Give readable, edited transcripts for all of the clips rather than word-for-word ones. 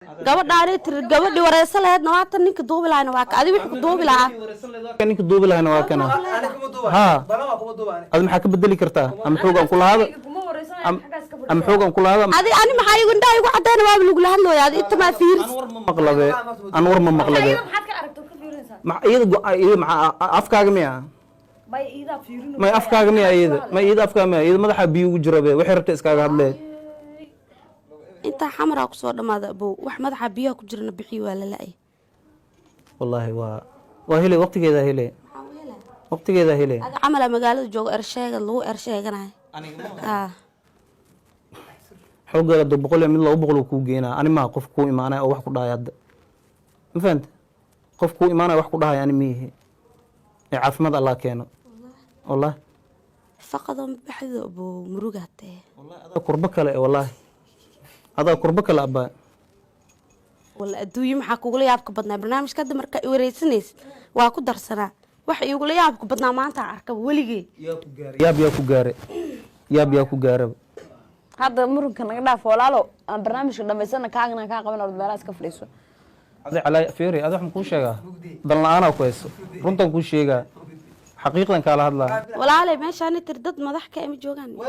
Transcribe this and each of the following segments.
gabadhaani tir gabadhii wareysan lahayd nawaatan ninka duubi lahayn waa ka adi wixii ku duubi lahaa ninka duubi lahayn waa kana ha ad maxaa ka bedeli kartaa ama xoogan ku lahaada ama xoogan ku lahaada adi ani maxaa igu indhaha igu cadayna waa lagu lahadlooyaa adi inta ma fiiris anwar ma maqlabe ma iyada maxaa afkaaga miya may afkaaga miya iyada afkaaga miya iyada madaxa biyo ugu jiro be waxay rabtay iskaaga hadlee inta xamara ku soo dhamaada abow wax madaxa biyaha ku jirna bixi waa la laay wallahi waa hele waqtigeeda hele waqtigeeda hele ada amala magaalada joogo ersheega lagu ersheeganahay aniga xoogga do 100 mid 200 ku geena ani ma qof ku iimaanay oo wax ku dhahay hadda ma fahant qof ku iimaanay wax ku dhahay ani miihi ee caafimaad Allah keeno wallahi faqadon baxdo abow murugate wallahi ada kurba kale wallahi هذا كربك الأباء ولا أدوي معك وقولي يابك بدنا برنامج كده مركا وريسنيس واكو درسنا واحد يقولي يابك بدنا ما أنت عارك ولقي يا كوجارب هذا مرة كنا قلنا فولالو برنامج كده مثلا كأننا كأقبل أرد براس كفريسو هذا على فيري هذا هم كوشيجا ضلنا أنا كويس رنتم كوشيجا حقيقة كلا هذا ولا علي ماشي أنا تردد ما ضحك أمي جوجان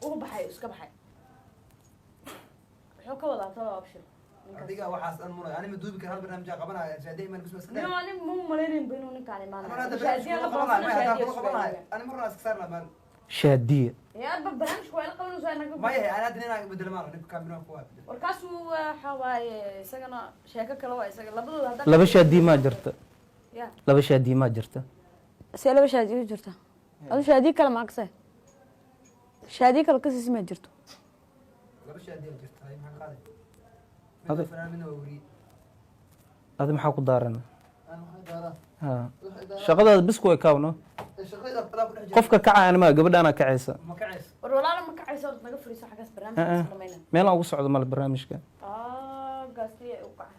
وبحي اسكبحي شو كوضع طلع أبشر adiga waxaas aan muray ani ma duubi karo hal barnaamij aan qabanayo shaadey man bismas no ani muu maleerin baynu ninka ani maana shaadey la qabanayo ani marna iska saarna baan شادية يا أربع برامج كويس قبل نسوي أنا ما هي أنا أدري أنا بدل ما نبي كاميرا كواب وركاسو حواي سجنا شيكة كلوا سجنا لبضو هذا لبش شادي ما جرت يا لبش شادي ما جرت سيلا بشادي جرته هذا شادي كلام عكسه شادي كل قصص ما جرته لبش شادي جرت هاي ما قاعد هذا فنان منه وري هذا محاكو دارنا أنا دارا ها شغلة بس كوي كونه qofka kacayna ma gabadhana kacaysa ma kacaysa war walaal ma kacayso naga fariiso xagaas barnaamijka sameeyna meel aan ugu socdo mal barnaamijka gaastay u kacay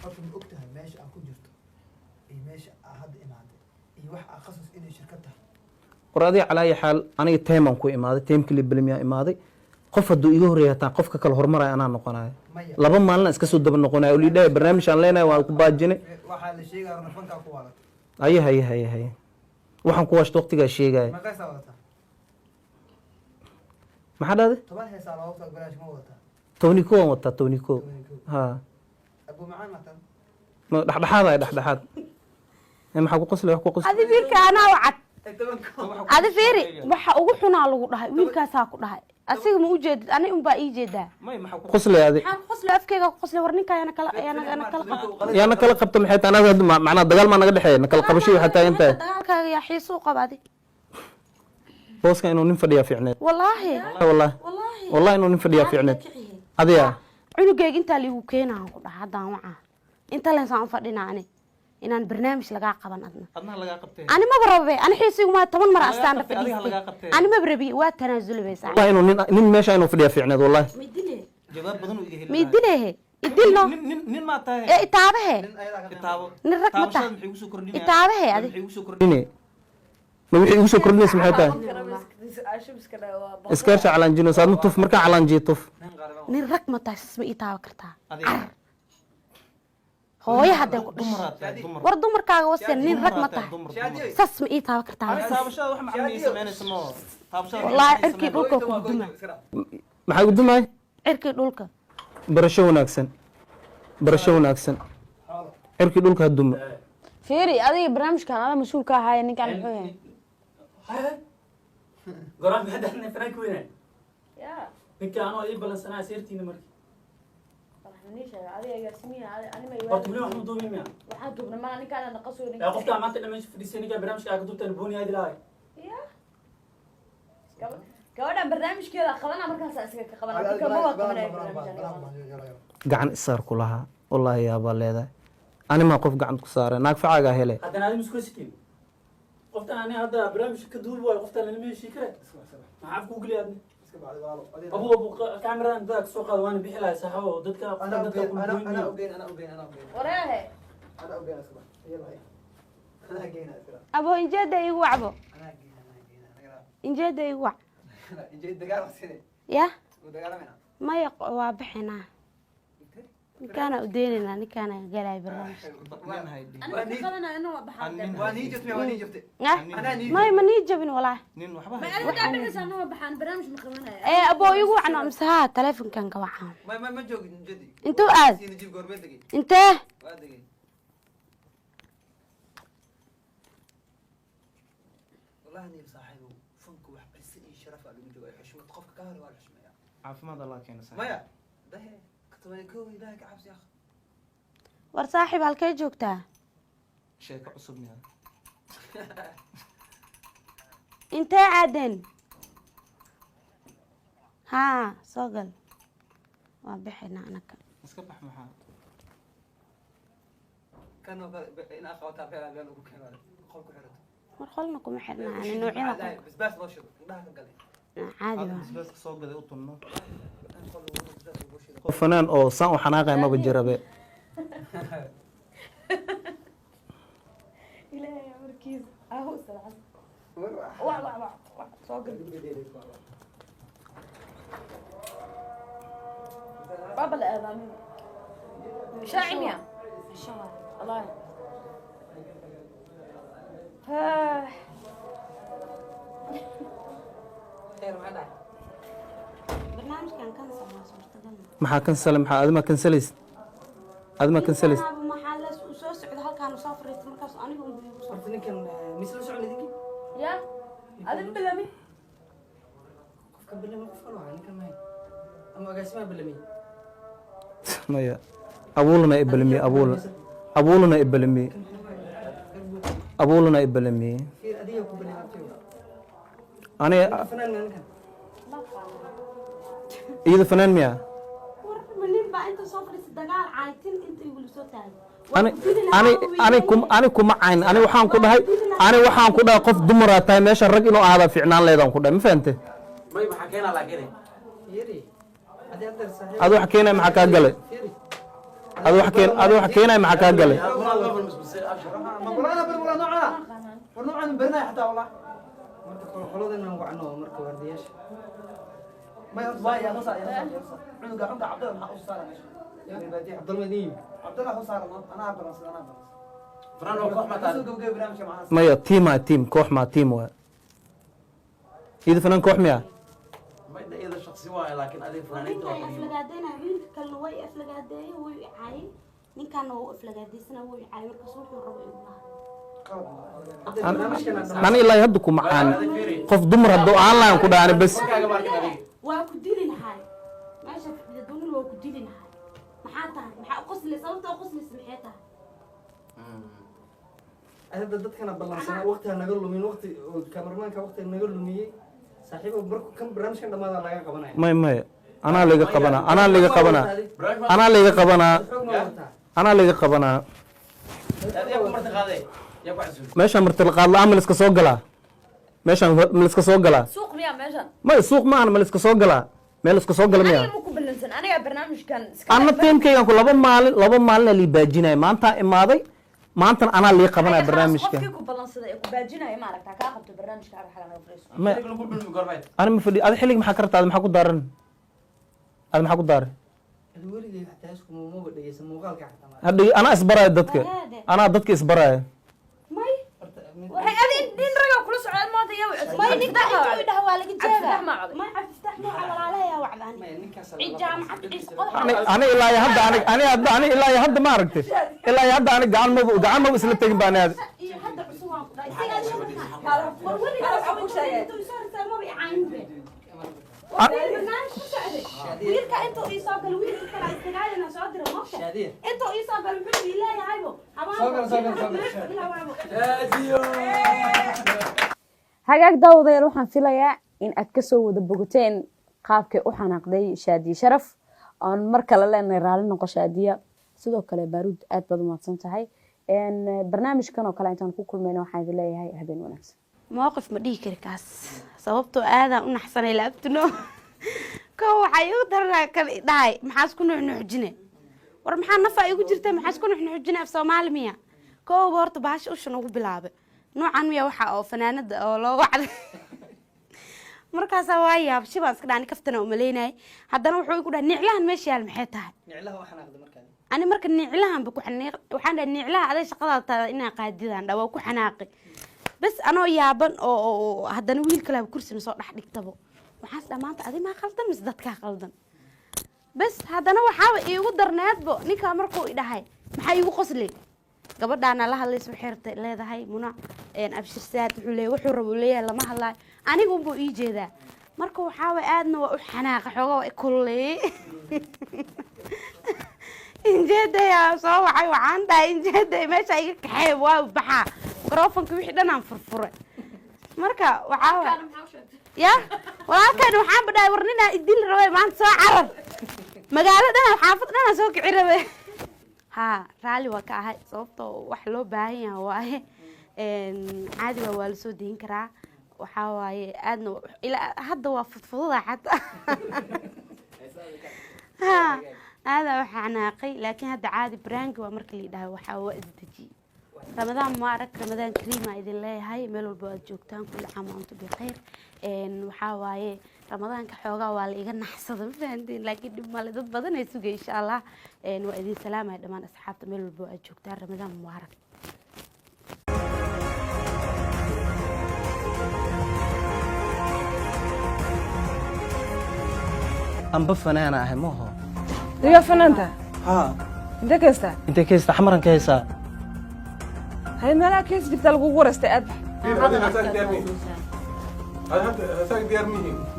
qofka ma ogtahay meesha aan ku jirto iyo meesha aan hadda imaaday iyo wax aan qasas inay shirkad tahay qoraadi calaa xaal aniga teeman ku imaaday teemkii bilmiya imaaday qof haduu iga horeeyo taa qofka kale hormaray anaa noqonayo laba maalin iska soo daba noqonayo oo liiday barnaamij aan leenahay waan ku baajinay waxa la sheegayo nafanka ku wala hay waxaan ku waashto waqtiga sheegay ma qaysa wata maxaa dhade 10 heesa loo waqti barnaamij ma wata tooniko wata tooniko ha abu macaan matan ma dhaxdhaxaad maxaa ku qoslay wax ku qoslay adi wiilka ana wacad adi fiiri waxa ugu xunaa lagu dhahay wiilkaas ku dhahay asiga ma u jeedid ani un baa ii jeedaa may maxaa ku qoslay adi waxaan qoslay afkeyga ku qoslay war ninka yana kala qabto maxay taana macna dagaal ma naga dhaxeeyna kala qabasho waxa taa inta dagaalkaaga yaa xiiso qabaadi booska inuu nin fadhiya fiicneed wallahi inuu nin fadhiya fiicneed adiga cunugeyga inta liigu keenaa ku dhahay hadaan waxa inta leen saan fadhina ani inaan barnaamij laga qaban adna laga qabtay ani ma barabe ani xiisigu ma 10 mar astaan fadhiistay ani ma barabi waa tanaasulbaysa wallahi inuu nin meesha inuu fadhiya fiicneed wallahi midile jawaab badan uu iga helay midile idilno nin ma tahay ee itaabahe nin rag ma tahay itaabahe adi ma wixii ugu soo kordhinaysa maxay tahay iskaarsha calanjino saadna tuf marka calanjiyo tuf nin rag ma tahay isma itaaba kartaa hooyo hadday ku war dumarkaaga wasi nin rag ma tahay sas ma itaaba kartaa taabashada wax macaan ay sameynayso ma taabashada wallahi cirkii dhulka ku guduma maxay gudumay cirkii dhulka barasho wanaagsan cirkii dhulka haduma fiiri adiga barnaamijkan ala mas'uul ka ahay ninkan muxuu yahay goran ma hadana frank weyn ya ninkan oo ii balansanaa seertiina markii waxaan adiga agaasimiya ani ma horta wali waxaan duubin miya waxaan duubna ma ninkan aan qaso ninkan ya qofka maanta dhameeyo fadhiisay ninkan barnaamijka ka duubtan booni aad ilaahay ya gabadhan barnaamijkeeda qabana markaas iska ka qabana kama waa qabanay barnaamijkan gacan isaar ku lahaa wallahi yaaba leedahay ani ma qof gacan ku saaray naag facaaga helay haddana aad isku sitiin qoftan ani hadda barnaamijka ka duubi waayo qoftan la meeshii kare maxaa ku galiyaad abu kaameradan dadka soo qaad waan bixi lahaa saxabo dadka ana ogeyn wareehe ana ogeyn asba yalla geena abo injeeda igu wacbo injeeda igu wac injeeda gaar ya ودقالمنا maya waa bixinaa ninkaana u deynaynaa ninkaana galaya barnaamij واني جبت واني جبت maya ma nii jabin walaahi nin waxba aboo igu wacno mise haa taleefonkan ka wacaan ما جوج جدي intuu aad نجيب قربين دقي intee وادقي والله اني صاحبه فنك وحبس شرف على وجهه حشمه قف كهر ولا حشمه caafimaad allah keena saaxiib مايا ده كتب لي كوي ده عبس يا اخي war saaxiib halkee joogtaa sheeko cusub miya intee aadeen haa soo gal waa bixinaa anaka iska bax maxaa كانوا انا اخواتها فعلا قالوا كان قول كحرت war qolna kuma xirnaa ani noocyada بس بس وشو ده قال لي caadi hadda waa bisbaaska soo gaday u tunno qof fanaan oo saan u xanaaqaya maba jirabe ilaahay markiis ahu salaam wa soo gal baba la aadami shaacimiya الله خير ما داعي barnaamijkan kansal waa suurtagal maxaa kansale maxaa adima kansalays adima kansalays maxaa la soo socda halkaan soo fariistay markaas anigu ugu soo صرت كان مثل سعود ديكي يا هذا بلمي قف بلمي قف كانوا يعني كان معي اما قاسمها بلمي maya abuulana ibalmi abuulana ibalmi abuulana ibalmi كثير اديه كبلمي ani فنان يعني كان iyada fanaan miya war nin baa inta soo fariistay dagaal caaytin inta igu soo taagay ani kuma cayn ani waxaan ku dhahay qof dumar ah tahay meesha rag inuu aada fiicnaan leedaan ku dhahay ma fahante may maxaa keenaa laakiin يري ادي اقدر صحيح adu wax keenay maxaa kaa galay يري adu wax keenay maxaa kaa galay ما قرانا ولا نوعنا ونوعنا برنا حتى والله مركب خلودنا وعنو مركب وردياش ما يرضى يا نصا عنق عبد الله ما صار ماشي عبد المدين عبد الله هو صار انا عبد الله انا فران oo koox ma tahay سوق جاي برنامج معنا maya tiim koox maa tiim waa iyada fanaan koox miya may iyada shakhsi waa laakiin adiga fanaaniinta waa kaliya aflagaadeena wiilka kalena way aflagaadeeyay way caayay ninkaana wuu aflagaadeysana way caayay markaas wuxuu rabo inuu lahaa ani ilaa hadda kuma caan qof dumar hadduu aan lahayn ku dhaani bas kaaga markin adiga waa ku dili lahay meesha fadhida doonil waa ku dili lahay maxaa tahay maxaa u qosli sababta u qoslaysa maxay tahay هذا دتكنا بلانسنا وقتها نقول من وقت كاميرمان وقت نقول مية صاحبه بركو كم برنامج كان ما لا قبنا maya anaa layga qabanaa anaa layga qabanaa adiga ku marti qaaday yaa ku xasuus meeshaan martilaqaad la-aan ma liska soo galaa meeshaan ma liska soo galaa suuq miya meeshan maya suuq ma aha ma liska soo galaa meel liska soo gala miya aniga ma ku balansan aniga barnaamijkan anna tiimkaygan ku laba maalina lii baajinaya maantaa imaaday maantana anaa lii qabanaya barnaamijka qofkii ku balansaday ku baajinaya ma aragtaa kaa qabto barnaamijka xaga naga fariiso adiga lagu dhulmi goormeed ani ma fadhi adi xillig maxaa ka rabta adi maxaa ku daaran adi maxaa ku daaray الولد حتى اسكم مو بدي يسموه قال حتى ما hadhi anaa isbaraya dadka anaa dadka isbaraya may waxay adin din raga kula socdaan maanta yaa wacd may ninka intuu idhaha waa laga jeedaa Cabdifatax ma codey. may cabdifatax nooca walaalaha wacdaani ما نكاس jaamacad ciise qodax ani ilaa iyo hadda ma aragtay ilaa iyo hadda ani gacan maba isla tegin baan aad iyo hadda cusub waan ku dhahay isagaa war weligaa waxa ku sheegay intuu isoo risaa maba i caayinbe barnaamij ku socday wiilka intuu ii soo galo wiilka kale istagaayana soo dira moogta شاديه intuu ii soo galo wuxuu ii leeyahaybo hagaag daawadayaal waxaan filayaa in aad kasoo wada bogoteen qaabkay u xanaaqday shaadiye sharaf oon mar kale leenahay raalli noqo shaadiya sidoo kale baaruud aad baad umahadsan tahay barnaamijkan oo kale intaan ku kulmayna waxaan idin leeyahay habeen wanaagsan mowqif ma dhihi kari kaas sababtoo aadaan u naxsanay laabtino ko waxaa igu daranaa kan dhahay maxaas ku nuuxnuuxjine war maxaa nafa igu jirta maxaas ku nuuxnuuxjine af soomaali miya kooba horta bahasha ushan ugu bilaabay noocan miya waxa oo fanaanada oo loo wacday markaasaa waa yaabshi baan iska dhaani kaftana umaleynayay haddana wuxuu igu dhahay niclahan meesha yaal maxay tahay niclaha waxaan aqda markaan ani marka niclahan ba waxaan dhahay niclaha aday shaqadaada taada inaa qaadidaan dha waa ku xanaaqi bas anoo yaaban oo haddana wiil kale kursina soo dhex dhigtabo waxaas dhamaanta adi maa qaldan mise dadkaa qaldan bas haddana waxaaba iigu darneedbo ninkaa markuu idhahay maxaa iigu qosley gabadhaana la hadlaysa waxay rabtay leedahay muna abshirsaad wuxuu leeyahay wuxuu rabo leeyahay lama hadlaayo aniga unbuu ii jeedaa marka waxaaba aadna waa u xanaaqa xoogaa waa ikuleeyey injeedaya soo waxay waxaan dhahay injeeday meesha iga kaxeey waa baxaa microfonka wixii dhan aan furfuray marka waxaa ya walaalkan waxaan badhaay war ninaa idil rabay maanta soo carar magaalo dhan xaafad dhan soo kici rabay ha raali waa ka ahay sababtoo wax loo baahan yahay waaye caadi waa la soo deyn karaa waxaa waaye aadna ilaa hadda waa fudfududa xataa ha هذا وحناقي لكن هذا عادي برانك ومرك اللي ده وحاول أزدجي رمضان مبارك رمضان كريم إذا الله هاي ملوا البواد جوكتان كل عام وأنتم بخير إن وحاول رمضان كحوجا والإيجان نحصد فهمتين لكن ما لدود بدن يسوق إن شاء الله إن وإذا سلامة دمان أصحاب ملوا البواد جوكتان رمضان مبارك أنا بفنان أنا مو هو يا فنانتا ها انت كيستا أنت كيس حمرا كيسا هاي مالك كيس جبت لك ورثة أد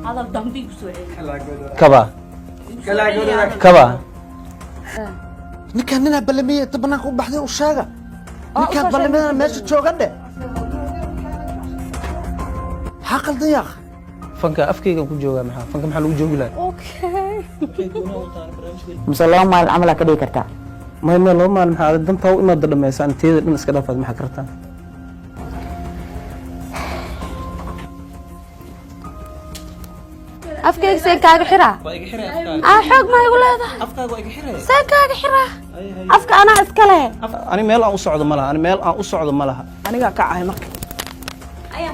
هذا الضمبي بسوي كبا كبا ninkaan ninaa balamiye inta banaanka u baxday u sheega ninkaan balamiyana meesha jooga dhe maxaa qaldan yaaq fanka afkayga ku joogaa maxaa fanka maxaa lagu joogi lahaa mise laba maalin camal ka dhigi kartaa ما لو ما المحل دمتها وإما ضد سان تيد من إسكالات ما حكرتها أفكارك سيكاك حرا حق ما يقول هذا سيكاك حرا أفكار أنا أسكاله أنا ميل أن أصعد ملها أنا ميل أن أصعد ملها أنا قاعد كعاي مرك أيها